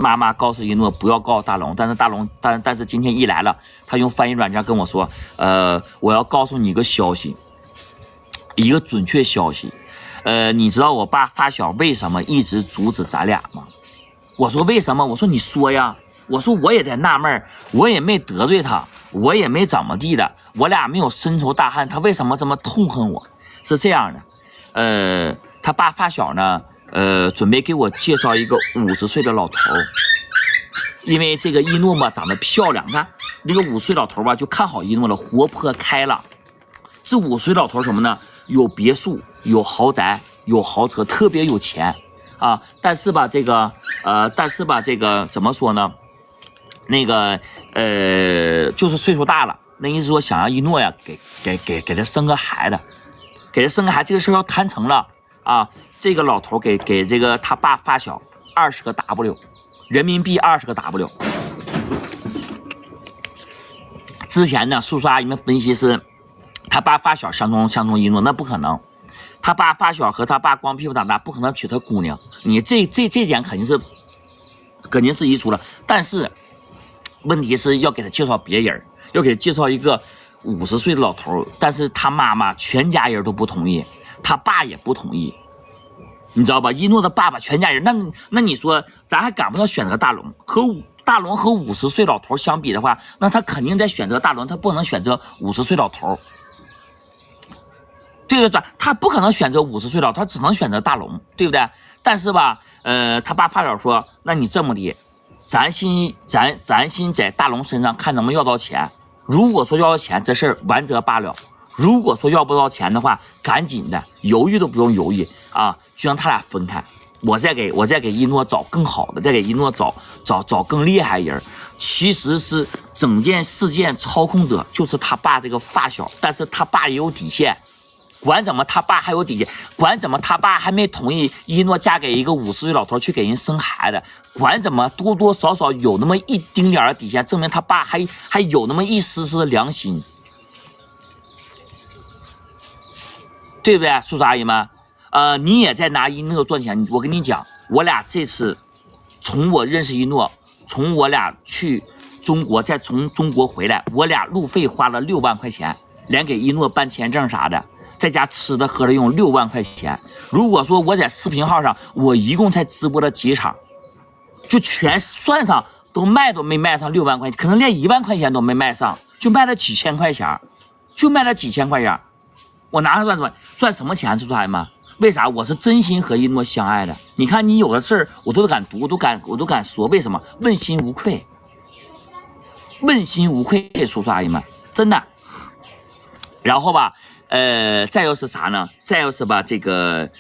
妈妈告诉一诺不要告诉大龙，但是今天一来了，他用翻译软件跟我说，我要告诉你一个消息，一个准确消息，你知道我爸发小为什么一直阻止咱俩吗？我说为什么？我说你说呀。我说我也在纳闷，我也没得罪他，我也没怎么地的，我俩没有深仇大恨，他为什么这么痛恨我？是这样的，他爸发小呢，准备给我介绍一个50岁的老头，因为这个一诺嘛长得漂亮，看那个50岁老头吧就看好一诺了，活泼开朗。这50岁老头什么呢？有别墅，有豪宅，有豪车，特别有钱啊。但是吧，这个怎么说呢？那个就是岁数大了，那意思说想让一诺呀给他生个孩子，给他生个孩子，这个事要谈成了啊。这个老头给这个他爸发小20个 W， 人民币20个 W。之前呢，叔叔阿姨们分析是他爸发小相中一诺，那不可能。他爸发小和他爸光屁股长大，不可能娶他姑娘。你这点肯定是移除了，但是。问题是要给他介绍别人，要给他介绍一个50岁的老头，但是他妈妈全家人都不同意，他爸也不同意，你知道吧？一诺的爸爸全家人，那你说咱还赶不上选择大龙和50岁老头相比的话，那他肯定在选择大龙，他不能选择50岁老头，对不对？他不可能选择50岁老头，他只能选择大龙，对不对？但是吧，他爸发小说，那你这么的。咱先在大龙身上看能不能要到钱，如果说要到钱，这事儿完则罢了；如果说要不到钱的话，赶紧的，犹豫都不用犹豫啊，就让他俩分开。我再给一诺找更好的，再给一诺找更厉害人。其实是整件事件操控者就是他爸这个发小，但是他爸也有底线。管怎么他爸还有底线，管怎么他爸还没同意一诺嫁给一个50岁老头去给人生孩子，管怎么多多少少有那么一丁点的底线，证明他爸还有那么一丝丝的良心，对不对？叔叔阿姨们，你也在拿一诺赚钱。我跟你讲，我俩这次从我认识一诺，从我俩去中国，再从中国回来，我俩路费花了6万块钱，连给一诺办签证啥的。在家吃的喝的用6万块钱，如果说我在视频号上，我一共才直播了几场，就全算上都没卖上6万块钱，可能连1万块钱都没卖上，就卖了几千块钱，我拿它算什么钱？叔叔阿姨们，为啥？我是真心和一诺相爱的。你看你有的字儿我都敢读，我都敢说，为什么？问心无愧，叔叔阿姨们，真的。然后吧。再又是啥呢？再又是吧，这个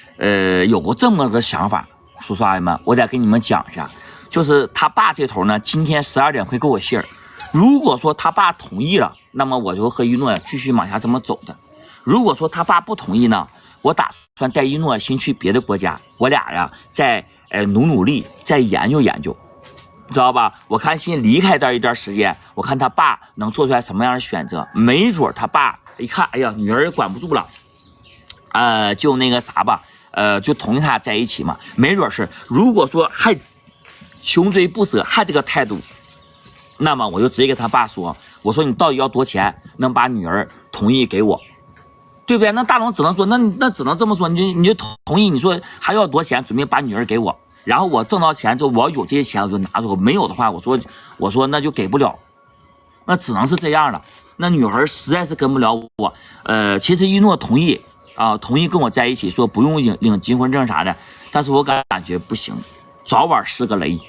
有过这么个想法，叔叔阿姨们，我得跟你们讲一下，就是他爸这头呢，今天12点会给我信儿。如果说他爸同意了，那么我就和一诺继续往下这么走的。如果说他爸不同意呢，我打算带一诺先去别的国家，我俩呀再努力，再研究研究，知道吧？我看先离开这一段时间，我看他爸能做出来什么样的选择，没准他爸。一看，哎呀，女儿也管不住了，就那个啥吧，就同意他在一起嘛。没准是，如果说还穷追不舍，还这个态度，那么我就直接跟他爸说，我说你到底要多钱能把女儿同意给我，对不对？那大龙只能说，那只能这么说，你就同意，你说还要多钱，准备把女儿给我，然后我挣到钱之后，我要有这些钱我就拿走，没有的话，我说那就给不了，那只能是这样了。那女孩实在是跟不了我，其实一诺同意啊，同意跟我在一起，说不用领结婚证啥的，但是我感觉不行，早晚是个雷，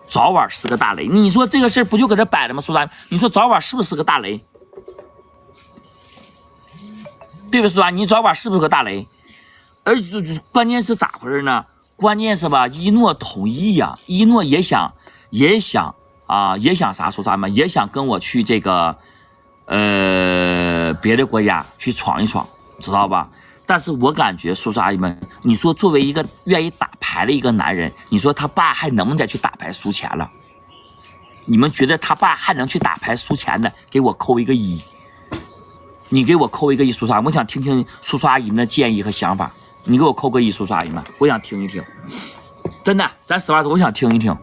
早晚是个大雷。你说这个事儿不就搁这摆着吗？说啥？你说早晚是不是个大雷？对不对？说你早晚是不是个大雷？而关键是咋回事呢？关键是吧，一诺同意呀，一诺也想啥？说啥嘛？也想跟我去这个。别的国家去闯一闯，知道吧？但是我感觉叔叔阿姨们，你说作为一个愿意打牌的一个男人，你说他爸还能不能再去打牌输钱了？你们觉得他爸还能去打牌输钱的，给我扣一个1。你给我扣一个1，叔叔阿姨，我想听听叔叔阿姨们的建议和想法。你给我扣个1，叔叔阿姨们，我想听一听。真的，咱实话说，我想听一听。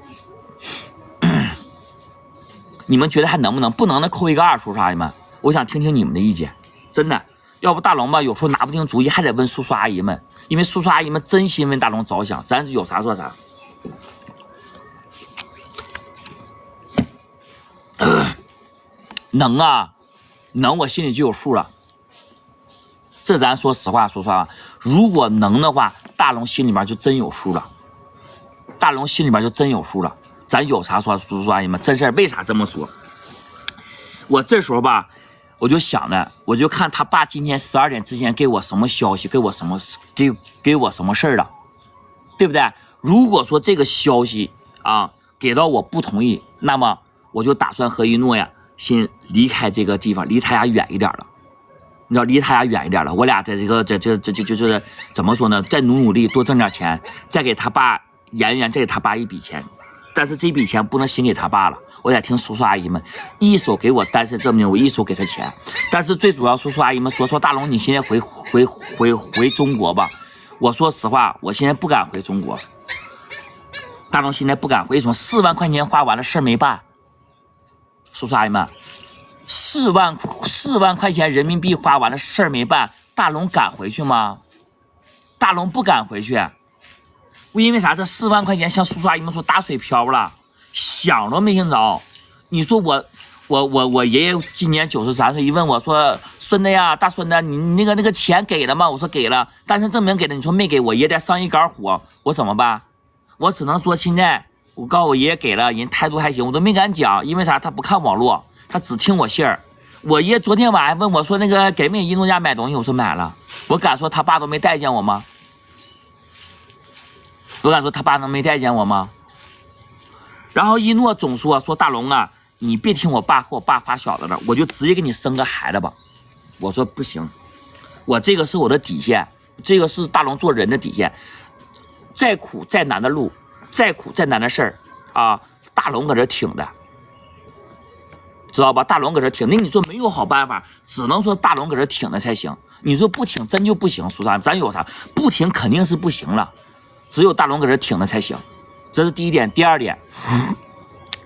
你们觉得还能不能？不能的扣一个2，叔叔阿姨们，我想听听你们的意见，真的。要不大龙吧，有时候拿不定主意，还得问叔叔阿姨们，因为叔叔阿姨们真心为大龙着想，咱是有啥说啥。能啊，能，我心里就有数了。这咱说实话，说实话，如果能的话，大龙心里面就真有数了。大龙心里面就真有数了。咱有啥说，叔叔阿姨们，这事儿为啥这么说？我这时候吧，我就想呢，我就看他爸今天12点之前给我什么消息，给我什么事儿了，对不对？如果说这个消息啊给到我不同意，那么我就打算和一诺呀先离开这个地方，离他家远一点了。你知道，离他家远一点了，我俩在这个就是怎么说呢？再努力多挣点钱，再给他爸再给他爸一笔钱，但是这笔钱不能先给他爸了，我得听叔叔阿姨们一手给我单身证明，我一手给他钱。但是最主要，叔叔阿姨们说大龙，你现在回中国吧。我说实话，我现在不敢回中国。大龙现在不敢回，为什么？4万块钱花完了，事儿没办。叔叔阿姨们。4万块钱人民币花完了，事儿没办，大龙敢回去吗？大龙不敢回去，因为啥？这4万块钱像叔叔阿姨们说打水漂了，想都没想着。你说我爷爷今年93岁，一问我说孙子呀，大孙子，你那个钱给了吗？我说给了，单身证明给了，你说没给，我爷得上一杆火，我怎么办？我只能说现在我告诉我爷爷给了，人态度还行，我都没敢讲，因为啥？他不看网络。他只听我信儿。我爷昨天晚上问我说：“那个给没给一诺家买东西？”我说买了。我敢说他爸都没待见我吗？我敢说他爸能没待见我吗？然后一诺总说大龙啊，你别听我爸和我爸发小子了，我就直接给你生个孩子吧。我说不行，我这个是我的底线，这个是大龙做人的底线。再苦再难的路，再苦再难的事儿啊，大龙搁这挺的。知道吧？大龙搁这挺，那你说没有好办法，只能说大龙搁这挺的才行。你说不挺真就不行，叔叔，咱有啥？不挺肯定是不行了，只有大龙搁这挺的才行。这是第一点。第二点，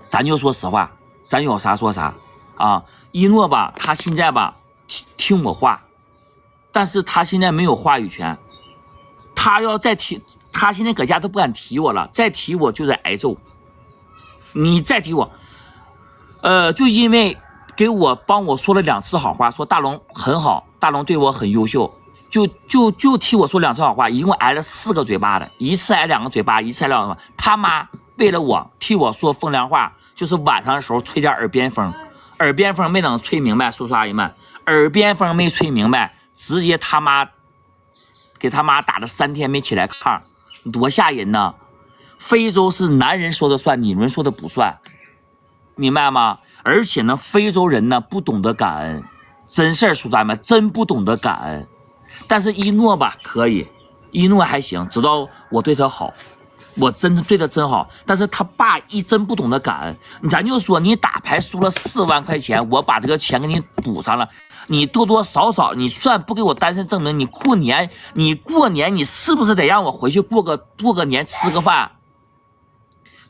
咱就说实话，咱有啥说啥啊。一诺吧，他现在吧听我话，但是他现在没有话语权。他要再提，他现在搁家都不敢提我了，再提我就得挨揍。你再提我。就因为帮我说了2次好话，说大龙很好，大龙对我很优秀，就替我说2次好话，一共挨了4个嘴巴的，一次挨2个嘴巴，一次挨2个嘴巴。他妈为了我替我说风凉话，就是晚上的时候吹点耳边风，耳边风没等吹明白，叔叔阿姨们，耳边风没吹明白，直接他妈给他妈打了3天没起来炕，多吓人呢！非洲是男人说的算，女人说的不算。明白吗？而且呢，非洲人呢不懂得感恩，真事儿，叔叔阿姨们真不懂得感恩。但是一诺吧可以，一诺还行，知道我对他好，我真的对他真好。但是他爸真不懂得感恩，咱就说你打牌输了4万块钱，我把这个钱给你补上了，你多多少少你算不给我单身证明，你过年你是不是得让我回去过个年吃个饭？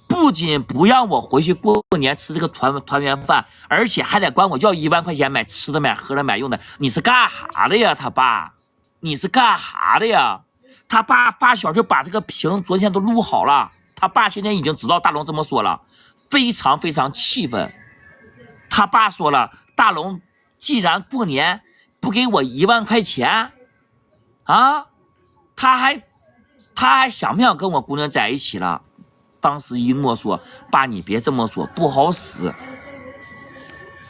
不仅不让我回去过年吃这个团圆饭，而且还得管我要1万块钱买吃的、买喝的、买用的。你是干啥的呀？他爸，你是干啥的呀？他爸发小就把这个屏昨天都录好了，他爸现在已经知道大龙这么说了，非常非常气愤。他爸说了，大龙既然过年不给我1万块钱，啊，他还想不想跟我姑娘在一起了？当时一诺说：“爸，你别这么说，不好使。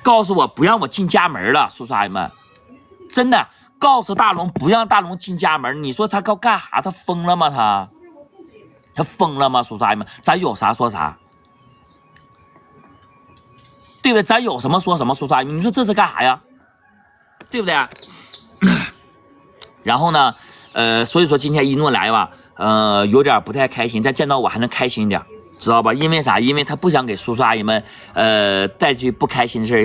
告诉我不让我进家门了，叔叔阿姨们，真的告诉大龙不让大龙进家门。你说他干啥？他疯了吗？他疯了吗？叔叔阿姨们，咱有啥说啥，对不对？咱有什么说什么，叔叔阿姨们，你说这是干啥呀？对不对？然后呢，所以说今天一诺来吧。”有点不太开心，但见到我还能开心一点，知道吧？因为啥？因为他不想给叔叔阿姨们，带去不开心的事儿。